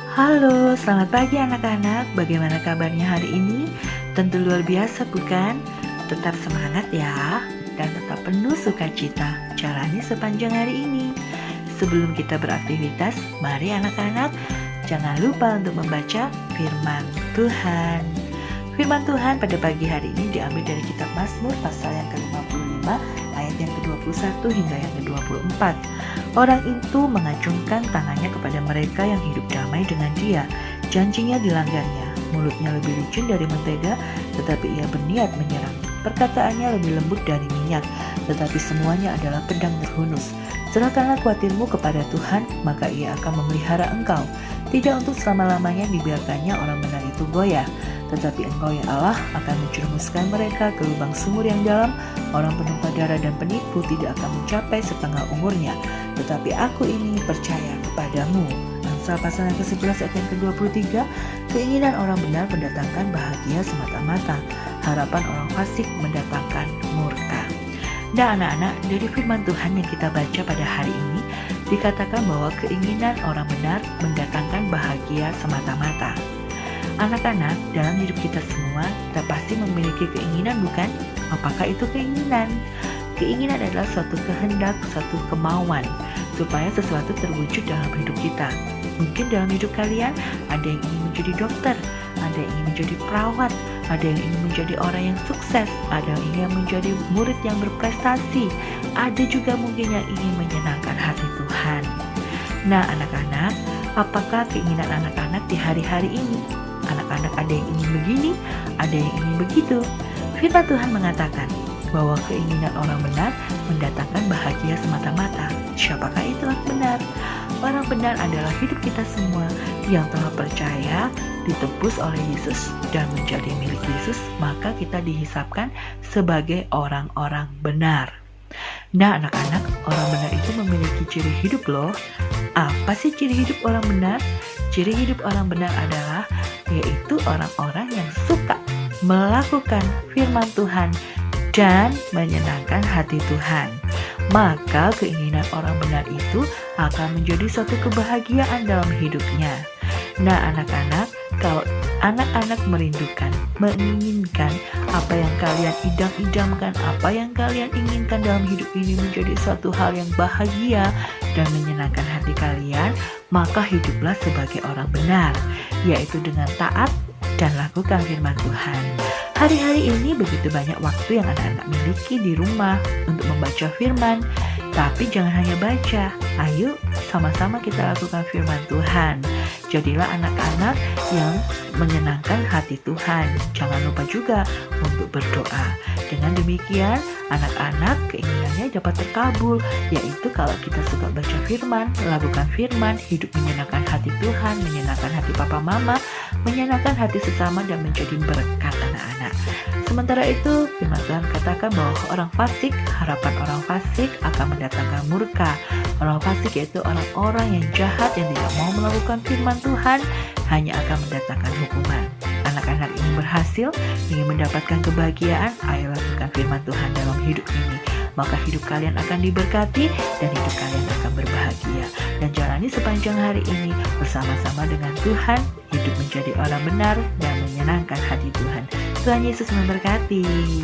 Halo, selamat pagi anak-anak. Bagaimana kabarnya hari ini? Tentu luar biasa, bukan? Tetap semangat ya, dan tetap penuh sukacita. Jalani sepanjang hari ini. Sebelum kita beraktivitas, mari anak-anak, jangan lupa untuk membaca firman Tuhan. Firman Tuhan pada pagi hari ini diambil dari kitab Mazmur pasal yang ke-55 ayat yang ke-21 hingga yang ke-24. Orang itu mengacungkan tangannya kepada mereka yang hidup damai dengan dia. Janjinya dilanggarnya, mulutnya lebih licin dari mentega, tetapi ia berniat menyerang. Perkataannya lebih lembut dari minyak, tetapi semuanya adalah pedang terhunus. Serahkanlah kuatirmu kepada Tuhan, maka ia akan memelihara engkau. Tidak untuk selama-lamanya dibiarkannya orang benar itu goyah, tetapi engkau ya Allah akan menjerumuskan mereka ke lubang sumur yang dalam. Orang penumpah darah dan penipu tidak akan mencapai setengah umurnya, tetapi aku ini percaya kepadamu. Amsal pasal yang ke-11 ayat yang ke-23. Keinginan orang benar mendatangkan bahagia semata-mata, harapan orang fasik mendatangkan murka. Nah anak-anak, dari firman Tuhan yang kita baca pada hari ini dikatakan bahwa keinginan orang benar mendatangkan bahagia semata-mata. Anak-anak, dalam hidup kita semua, kita pasti memiliki keinginan, bukan? Apakah itu keinginan? Keinginan adalah suatu kehendak, suatu kemauan, supaya sesuatu terwujud dalam hidup kita. Mungkin dalam hidup kalian, ada yang ingin menjadi dokter, ada yang ingin menjadi perawat, ada yang ingin menjadi orang yang sukses, ada yang ingin menjadi murid yang berprestasi, ada juga mungkin yang ingin menyenangkan hati Tuhan. Nah anak-anak, apakah keinginan anak-anak di hari-hari ini? Anak-anak ada yang ingin begini, ada yang ingin begitu. Firman Tuhan mengatakan bahwa keinginan orang benar mendatangkan bahagia semata-mata. Siapakah itu orang benar? Orang benar adalah hidup kita semua yang telah percaya, ditebus oleh Yesus dan menjadi milik Yesus, maka kita dihisapkan sebagai orang-orang benar. Nah anak-anak, orang benar itu memiliki ciri hidup loh. Apa sih ciri hidup orang benar? Ciri hidup orang benar adalah yaitu orang-orang yang suka melakukan firman Tuhan dan menyenangkan hati Tuhan. Maka keinginan orang benar itu akan menjadi suatu kebahagiaan dalam hidupnya. Nah anak-anak, kalau anak-anak merindukan, menginginkan apa yang kalian idam-idamkan, apa yang kalian inginkan dalam hidup ini menjadi suatu hal yang bahagia dan menyenangkan hati kalian, maka hiduplah sebagai orang benar, yaitu dengan taat dan lakukan firman Tuhan. Hari-hari ini begitu banyak waktu yang anak-anak miliki di rumah untuk membaca firman, tapi jangan hanya baca. Ayo sama-sama kita lakukan firman Tuhan. Jadilah anak-anak yang menyenangkan hati Tuhan. Jangan lupa juga untuk berdoa. Dengan demikian, anak-anak keinginannya dapat terkabul, yaitu kalau kita suka baca firman, lakukan firman, hidup menyenangkan hati Tuhan, menyenangkan hati papa mama, menyenangkan hati sesama dan menjadi berkat anak-anak. Sementara itu, firman Tuhan katakan bahwa orang fasik, harapan orang fasik akan mendatangkan murka. Orang fasik yaitu orang-orang yang jahat yang tidak mau melakukan firman Tuhan, hanya akan mendatangkan hukuman. Anak-anak ingin berhasil, ingin mendapatkan kebahagiaan, ayo lakukan firman Tuhan dalam hidup ini. Maka hidup kalian akan diberkati dan hidup kalian akan berbahagia. Dan jalani sepanjang hari ini bersama-sama dengan Tuhan, hidup menjadi orang benar dan menyenangkan hati Tuhan. Tuhan Yesus memberkati.